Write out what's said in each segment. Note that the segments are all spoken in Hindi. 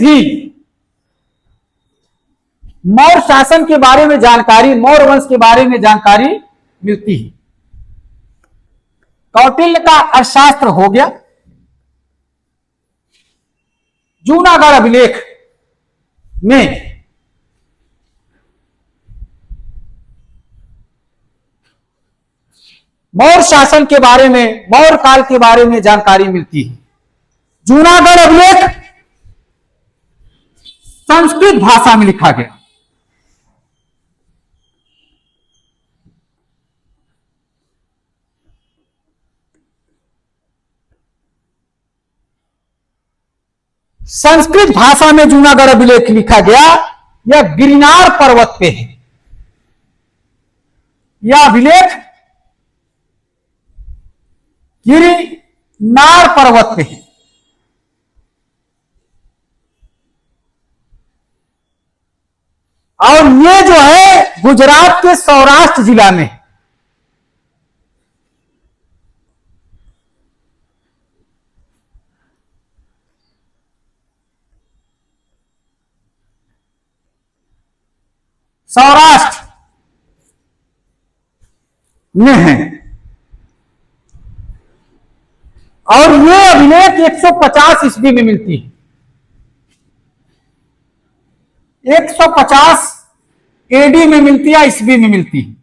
भी मौर्य शासन के बारे में जानकारी, मौर्य वंश के बारे में जानकारी मिलती है। कौटिल्य का अर्थशास्त्र हो गया। जूनागढ़ अभिलेख में मौर्य शासन के बारे में, मौर्य काल के बारे में जानकारी मिलती है। जूनागढ़ अभिलेख संस्कृत भाषा में लिखा गया। संस्कृत भाषा में जूनागढ़ अभिलेख लिखा गया। यह गिरनार पर्वत पे है। यह अभिलेख गिरनार पर्वत पे है। और ये जो है गुजरात के सौराष्ट्र जिला में। सौराष्ट्र में है। और ये अभिलेख 150 ईस्वी में मिलती है। 150 एडी में मिलती है, ईस्वी में मिलती है।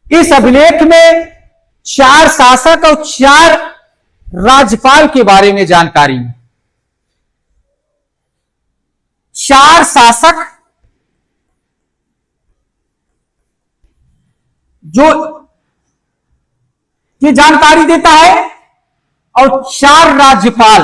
इस अभिलेख में 4 शासक और 4 राज्यपाल के बारे में जानकारी है। 4 शासक जो ये जानकारी देता है और 4 राज्यपाल।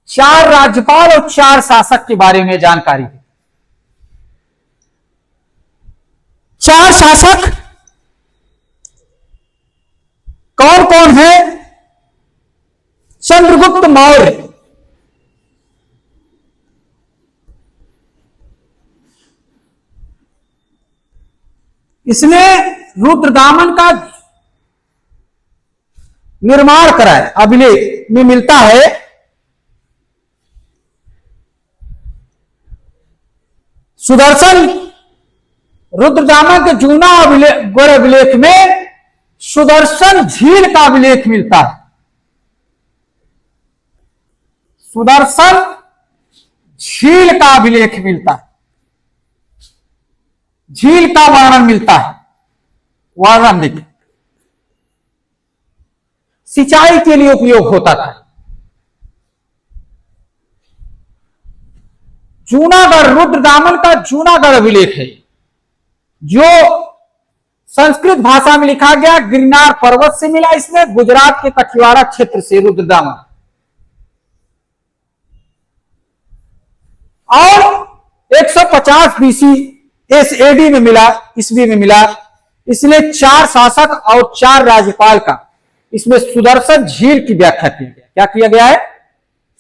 चार राज्यपाल और 4 शासक के बारे में जानकारी है। 4 शासक कौन कौन है? चंद्रगुप्त मौर्य, इसने रुद्रदामन का निर्माण कराया। अभिलेख में मिलता है सुदर्शन, रुद्रदामन के जूनागढ़ अभिलेख में सुदर्शन झील का अभिलेख मिलता है। सुदर्शन झील का अभिलेख मिलता है। झील का वर्णन मिलता है। वर्णन लिख, सिंचाई के लिए उपयोग होता था। जूनागढ़, रुद्रदामन का जूनागढ़ अभिलेख है जो संस्कृत भाषा में लिखा गया। गिरनार पर्वत से मिला। इसमें गुजरात के कठियावाड़ क्षेत्र से रुद्रदामन। और 150 बीसी एडी में मिला, ईस्वी में मिला। इसलिए 4 शासक और 4 राज्यपाल का इसमें सुदर्शन झील की व्याख्या किया गया। क्या किया गया है?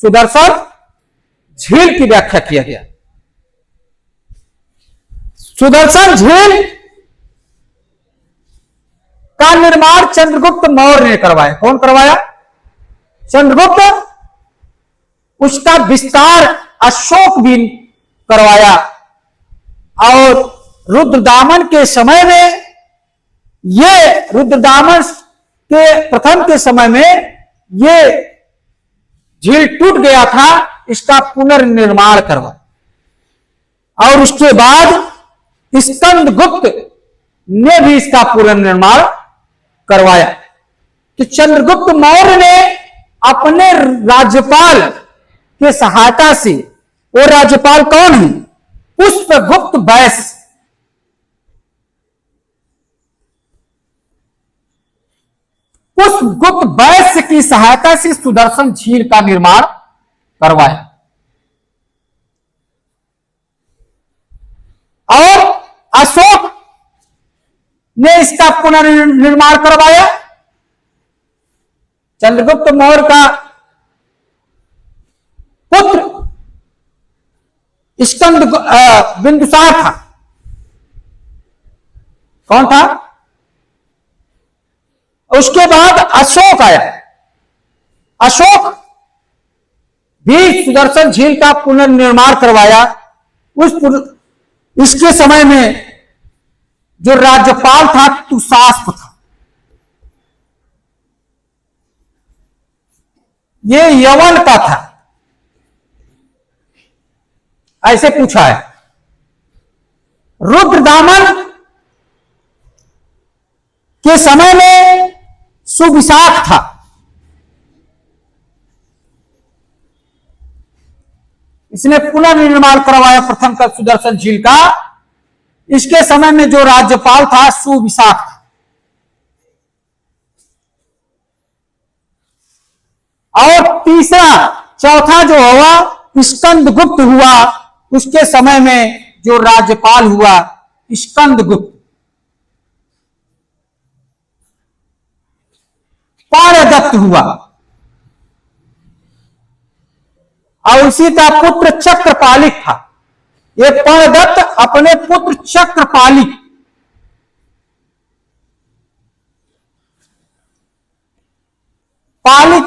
सुदर्शन झील की व्याख्या किया गया। सुदर्शन झील का निर्माण चंद्रगुप्त मौर्य ने करवाया। कौन करवाया? चंद्रगुप्त। उसका विस्तार अशोक भी करवाया। और रुद्रदामन के समय में, ये रुद्रदामन के प्रथम के समय में ये झील टूट गया था। इसका पुनर्निर्माण करवाया। और उसके बाद स्कंदगुप्त ने भी इसका पुनर्निर्माण करवाया। तो चंद्रगुप्त मौर्य ने अपने राज्यपाल के सहायता से, वो राज्यपाल कौन है? पुष्पगुप्त वैश्य। पुष्पगुप्त वैश्य की सहायता से सुदर्शन झील का निर्माण करवाया। और अशोक ने इसका पुनर्निर्माण करवाया। चंद्रगुप्त मौर्य का पुत्र स्कंद बिंदुसार था। कौन था? उसके बाद अशोक आया। अशोक भी सुदर्शन झील का पुनर्निर्माण करवाया। इसके समय में जो राज्यपाल था तुषास्प था। ये यवन का था, ऐसे पूछा है। रुद्रदामन के समय में सुविशाख था। इसने पुनर्निर्माण करवाया प्रथम का सुदर्शन झील का। इसके समय में जो राज्यपाल था सुविशाख था। और तीसरा चौथा जो हुआ स्कंदगुप्त हुआ। उसके समय में जो राज्यपाल हुआ स्कंदगुप्त। पारदत्त हुआ और उसी का पुत्र चक्रपालिक था। ये पारदत्त अपने पुत्र चक्रपालिक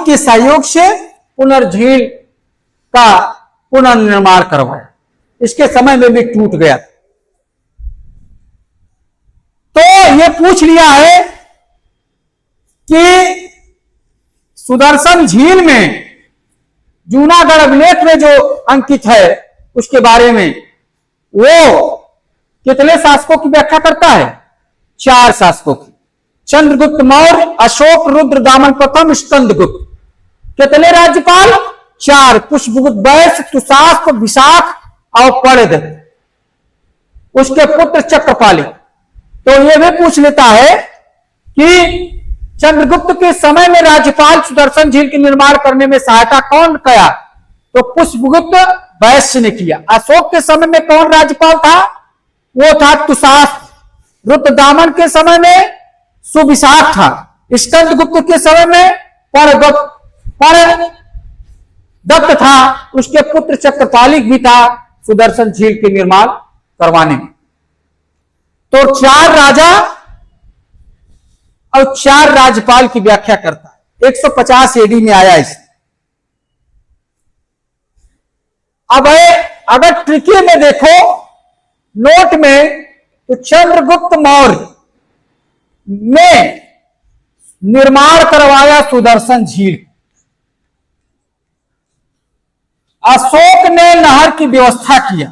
के सहयोग से पुनर्झील का पुनर्निर्माण करवाया। इसके समय में भी टूट गया। तो ये पूछ लिया है कि सुदर्शन झील में जूनागढ़ अभिलेख में जो अंकित है उसके बारे में वो कितने शासकों की व्याख्या करता है? 4 शासकों की। चंद्रगुप्त मौर्य, अशोक, रुद्रदामन प्रथम, स्कंदगुप्त। कितने राज्यपाल? 4। पुष्पगुप्त वैश्य, तुषास्प, विशाख और पारदत्त। उसके पुत्र चक्रपाली। तो यह भी पूछ लेता है कि चंद्रगुप्त के समय में राज्यपाल सुदर्शन झील के निर्माण करने में सहायता कौन किया? तो पुष्पगुप्त वैश्य ने किया। अशोक के समय में कौन राज्यपाल था? वो था तुषास्प। रुद्रदामन के समय में सुविशाख था। स्कंदगुप्त के समय में पारदत्त था। उसके पुत्र चक्रपालिक भी था सुदर्शन झील के निर्माण करवाने में। तो 4 राजा और 4 राज्यपाल की व्याख्या करता है। 150 एडी में आया इसे। अब अगर ट्रिकी में देखो नोट में तो चंद्रगुप्त मौर्य ने निर्माण करवाया सुदर्शन झील। अशोक ने नहर की व्यवस्था किया,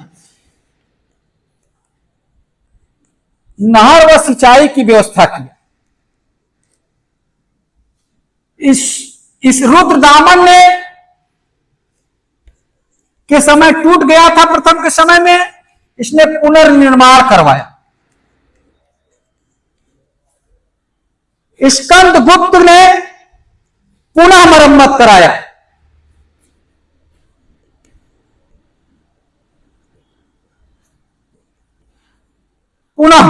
नहर व सिंचाई की व्यवस्था किया। इस रुद्रदामन ने के समय टूट गया था प्रथम के समय में, इसने पुनर्निर्माण करवाया। स्कंदगुप्त ने पुनः मरम्मत कराया। पुनः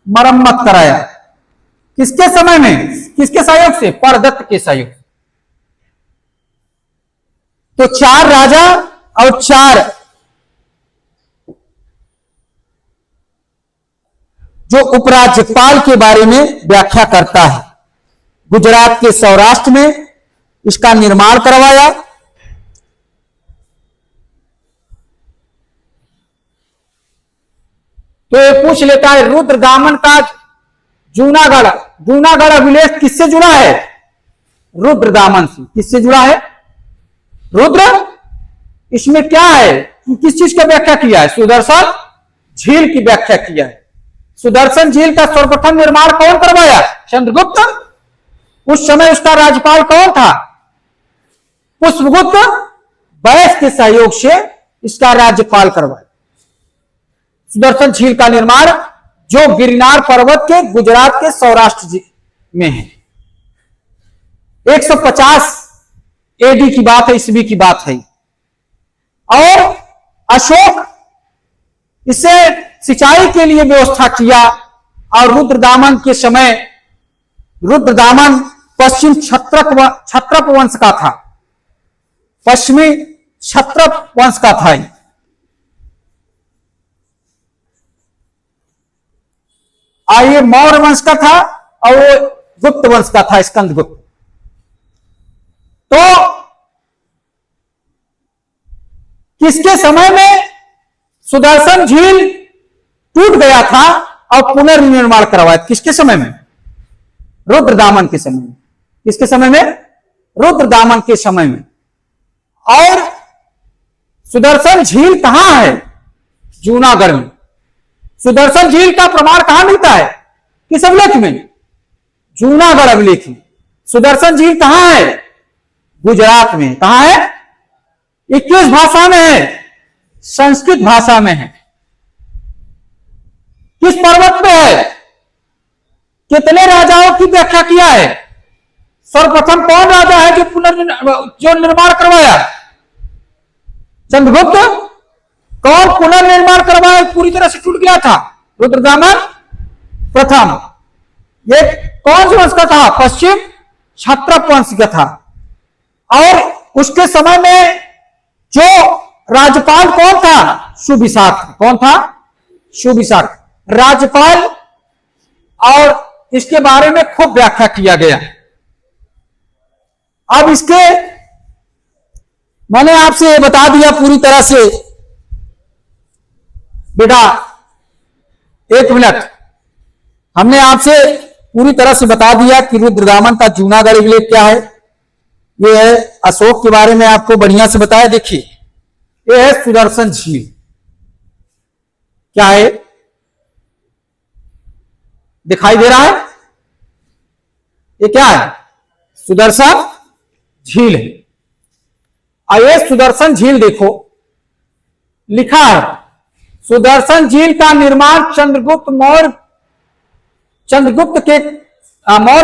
मरम्मत कराया किसके समय में? किसके सहयोग से? पारदत्त के सहयोग। तो 4 राजा और 4 जो उपराज्यपाल के बारे में व्याख्या करता है। गुजरात के सौराष्ट्र में इसका निर्माण करवाया। तो ये पूछ लेता है रुद्रदामन का जूनागढ़ अभिलेख किससे जुड़ा है? रुद्रदामन से। किससे जुड़ा है? रुद्र। इसमें क्या है? किस चीज का व्याख्या किया है? सुदर्शन झील की व्याख्या किया है। सुदर्शन झील का सर्वप्रथम निर्माण कौन करवाया? चंद्रगुप्त। उस समय उसका राज्यपाल कौन था? पुष्पगुप्त वैश्य के सहयोग से इसका राज्यपाल करवाया। सुदर्शन झील का निर्माण जो गिरनार पर्वत के गुजरात के सौराष्ट्र में है। 150 एडी की बात है, ईस्वी की बात है। और अशोक इसे सिंचाई के लिए व्यवस्था किया। और रुद्रदामन के समय रुद्रदामन पश्चिम क्षत्रप वंश का था। पश्चिमी क्षत्रप वंश का था। और ये मौर्य वंश का था और वो गुप्त वंश का था, स्कंदगुप्त। तो किसके समय में सुदर्शन झील टूट गया था और पुनर्निर्माण करवाया? किसके समय में? रुद्रदामन के समय में। किसके समय में? रुद्रदामन के समय में। और सुदर्शन झील कहां है? जूनागढ़ में। सुदर्शन झील का प्रमाण कहां मिलता है? किस अभिलेख में? जूनागढ़ अभिलेख में। सुदर्शन झील कहां है? गुजरात में। कहां है? ये किस भाषा में है? संस्कृत भाषा में है। किस पर्वत पे है? कितने राजाओं की व्याख्या किया है? सर्वप्रथम कौन राजा है जो निर्माण करवाया? चंद्रगुप्त। कौन पुनर्निर्माण करवाया? पूरी तरह से टूट गया था? रुद्रदामन प्रथम। ये कौन से वंश का था? पश्चिम क्षत्रप वंश का था। और उसके समय में जो राज्यपाल कौन था? सुविशाख। कौन था? सुविशाख राज्यपाल। और इसके बारे में खूब व्याख्या किया गया। अब इसके मैंने आपसे बता दिया पूरी तरह से। बेटा एक मिनट, हमने आपसे पूरी तरह से बता दिया कि रुद्रदामन का जूनागढ़ अभिलेख क्या है। ये है अशोक के बारे में आपको बढ़िया से बताया। देखिए ये है सुदर्शन झील। क्या है? दिखाई दे रहा है? ये क्या है? सुदर्शन झील है। और ये सुदर्शन झील देखो लिखा है, सुदर्शन झील का निर्माण मौर्य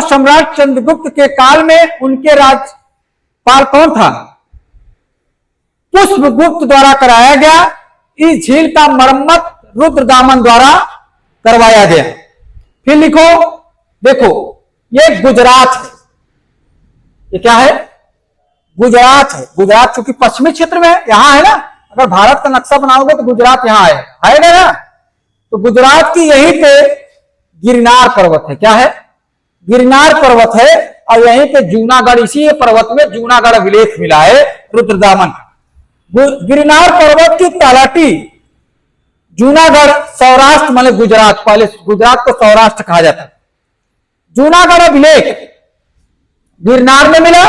सम्राट चंद्रगुप्त के काल में उनके राज्यपाल कौन था? पुष्पगुप्त द्वारा कराया गया। इस झील का मरम्मत रुद्रदामन द्वारा करवाया गया। फिर लिखो, देखो ये गुजरात है। ये क्या है? गुजरात है। गुजरात क्योंकि पश्चिमी क्षेत्र में है, यहां है ना। अगर भारत का नक्शा बनाओगे तो गुजरात यहां है ना। तो गुजरात की यहीं पे गिरनार पर्वत है। क्या है? गिरनार पर्वत है। और यहीं पे जूनागढ़, इसी पर्वत में जूनागढ़ अभिलेख मिला है रुद्रदामन। गिरनार पर्वत की तलहटी जूनागढ़, सौराष्ट्र माने गुजरात, पहले गुजरात को सौराष्ट्र कहा जाता है। जूनागढ़ अभिलेख गिरनार में मिला।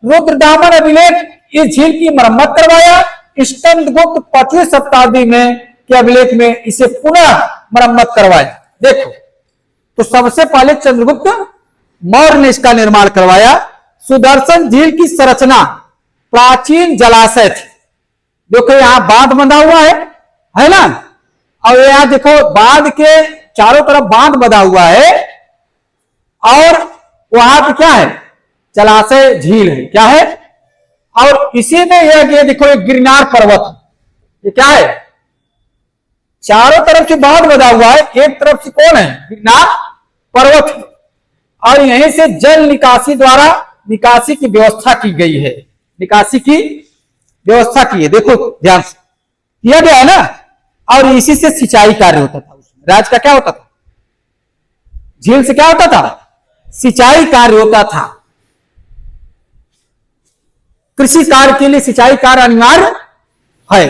रुद्रदामन अभिलेख इस झील की मरम्मत करवाया। स्कंदगुप्त 5वीं शताब्दी में के अभिलेख में इसे पुनः मरम्मत करवाया। देखो तो सबसे पहले चंद्रगुप्त मौर्य ने इसका निर्माण करवाया। सुदर्शन झील की संरचना प्राचीन जलाशय थी। देखो यहां बांध बंधा हुआ है ना। और यहां देखो बांध के चारों तरफ बांध बंधा हुआ है। और वहां पे क्या है? जलाशय, झील है। क्या है? और इसी में ये देखो एक गिरनार पर्वत। ये क्या है? चारों तरफ से बांध बंधा हुआ है, एक तरफ से कौन है? गिरनार पर्वत। और यहीं से जल निकासी द्वारा निकासी की व्यवस्था की गई है। निकासी की व्यवस्था की है। देखो ध्यान से किया गया है ना। और इसी से सिंचाई कार्य होता था। उसमें राज का क्या होता था? झील से क्या होता था? सिंचाई कार्य होता था। कृषि कार्य के लिए सिंचाई कार्य अनिवार्य है।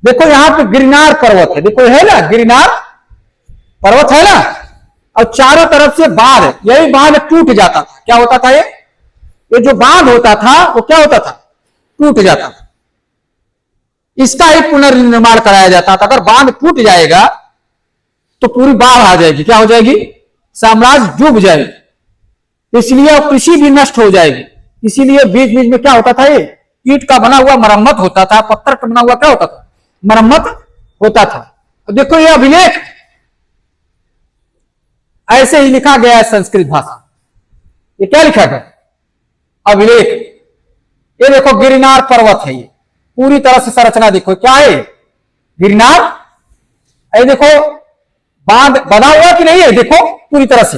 देखो यहां पे गिरनार पर्वत है। देखो है ना, गिरनार पर्वत है ना। और चारों तरफ से बांध, यही बांध टूट जाता था। क्या होता था? ये जो बांध होता था वो क्या होता था? टूट जाता था। इसका ही पुनर्निर्माण कराया जाता था। अगर बांध टूट जाएगा तो पूरी बाढ़ आ जाएगी। क्या हो जाएगी? साम्राज्य डूब जाएगी। इसलिए कृषि भी नष्ट हो जाएगी। इसीलिए बीच बीच में क्या होता था? ये ईंट का बना हुआ मरम्मत होता था, पत्थर का बना हुआ क्या होता था? मरम्मत होता था। तो देखो ये अभिलेख ऐसे ही लिखा गया है संस्कृत भाषा। ये क्या लिखा गया? अभिलेख। ये देखो गिरनार पर्वत है। ये पूरी तरह से संरचना देखो क्या है? गिरनार। ये देखो बांध बना हुआ कि नहीं है? देखो पूरी तरह से।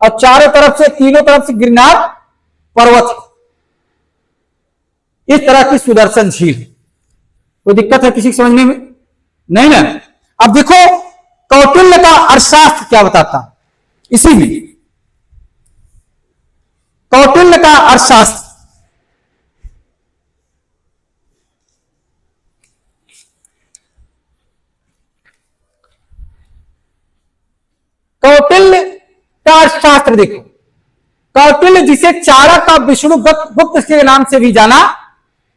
और चारों तरफ से, तीनों तरफ से गिरनार पर्वत। इस तरह की सुदर्शन झील। कोई दिक्कत है किसी को समझने में? नहीं ना। अब देखो कौटिल्य का अर्थशास्त्र क्या बताता। इसी में कौटिल्य का अर्थशास्त्र। कौटिल्य का अर्थशास्त्र देखो, कौटिल्य जिसे चाणक्य का विष्णु गुप्त के नाम से भी जाना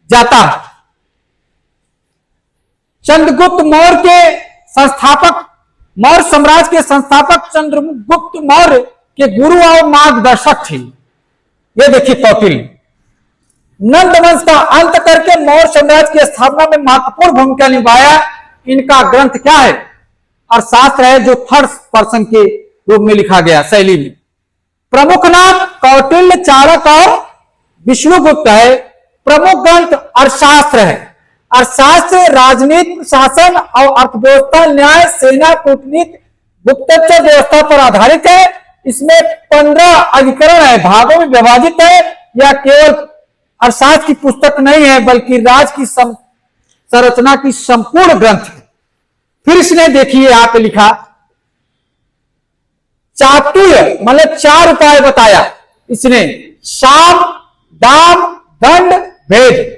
जाता है, चंद्रगुप्त मौर्य के संस्थापक, मौर्य साम्राज्य के संस्थापक चंद्रगुप्त मौर्य के गुरु और मार्गदर्शक थे। ये देखिए कौटिल्य नंद वंश का अंत करके मौर्य साम्राज्य की स्थापना में महत्वपूर्ण भूमिका निभाया। इनका ग्रंथ क्या है? अर्थशास्त्र है, जो थर्ड पर्सन के रूप में लिखा गया शैली में। प्रमुख नाम कौटिल्य, चाणक्य और विष्णुगुप्त है। प्रमुख ग्रंथ अर्थशास्त्र है। अर्थशास्त्र राजनीति, शासन और अर्थव्यवस्था, न्याय, सेना, कूटनीति, गुप्तचर व्यवस्था पर आधारित है। इसमें 15 अधिकरण है, भागों में विभाजित है। यह केवल अर्थशास्त्र की पुस्तक नहीं है, बल्कि राज की संरचना की संपूर्ण ग्रंथ है। फिर इसने देखिए यहां पे लिखा चातुर्य, मतलब 4 उपाय बताया इसने। साम, दाम, दंड, भेद।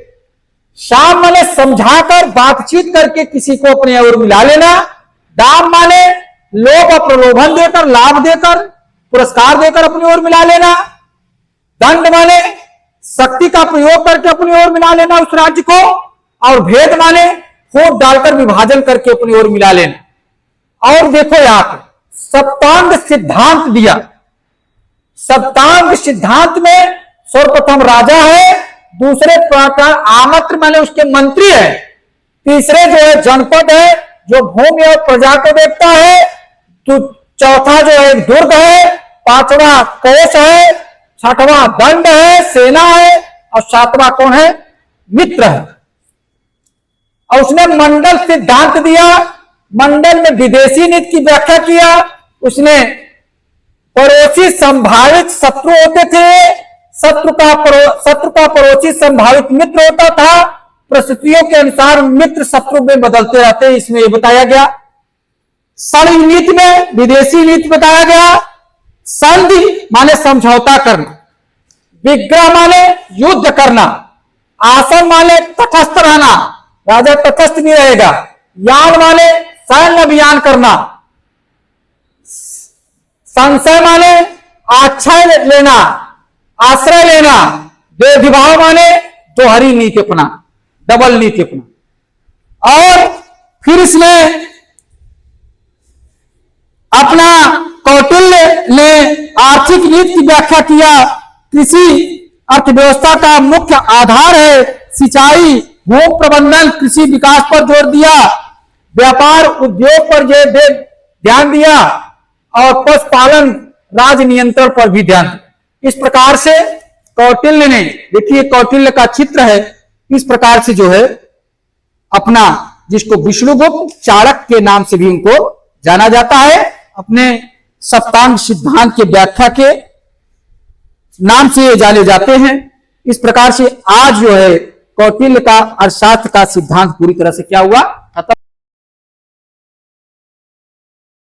साम माने समझाकर, बातचीत करके किसी को अपने ओर मिला लेना। दाम माने लोभ और प्रलोभन देकर, लाभ देकर, पुरस्कार देकर अपनी ओर मिला लेना। दंड माने शक्ति का प्रयोग करके अपनी ओर मिला लेना उस राज्य को। और भेद माने फूट डालकर विभाजन करके अपनी ओर मिला लेना। और देखो यहां पर सप्तांग सिद्धांत दिया। सप्तांग सिद्धांत में सर्वप्रथम राजा है, दूसरे प्रकार आमंत्र माने उसके मंत्री है, तीसरे जो है जनपद है जो भूमि और प्रजा को देखता है, तो चौथा जो है दुर्ग है, पांचवा कोष है, छठवां दंड है, सेना है, और सातवां कौन है? मित्र है। और उसने मंडल सिद्धांत दिया। मंडल में विदेशी नीति की व्याख्या किया। उसने पड़ोसी संभावित शत्रु होते थे, शत्रु का पड़ोसी संभावित मित्र होता था। परिस्थितियों के अनुसार मित्र शत्रु में बदलते रहते हैं, इसमें यह बताया गया। सैन्य नीति में विदेशी नीति बताया गया। संधि माने समझौता करना, विग्रह माने युद्ध करना, आसन माने तटस्थ रहना, राजा तटस्थ नहीं रहेगा। यान माने सैन्य अभियान करना, संशय माने आश्रय लेना, आश्रय लेना, देवभाव माने दोहरी नीति अपना, डबल नीति अपना। और फिर इसमें अपना कौटिल्य ने आर्थिक नीति की व्याख्या किया। कृषि अर्थव्यवस्था का मुख्य आधार है। सिंचाई, भू प्रबंधन, कृषि विकास पर जोर दिया। व्यापार उद्योग पर ध्यान दिया और पशुपालन, राज नियंत्रण पर भी ध्यान दिया। इस प्रकार से कौटिल्य ने, देखिए कौटिल्य का चित्र है, इस प्रकार से जो है अपना, जिसको विष्णुगुप्त, चाणक्य के नाम से भी उनको जाना जाता है, अपने सप्तांग सिद्धांत के व्याख्या के नाम से ये जाने जाते हैं। इस प्रकार से आज जो है कौटिल्य का अर्थशास्त्र का सिद्धांत पूरी तरह से क्या हुआ?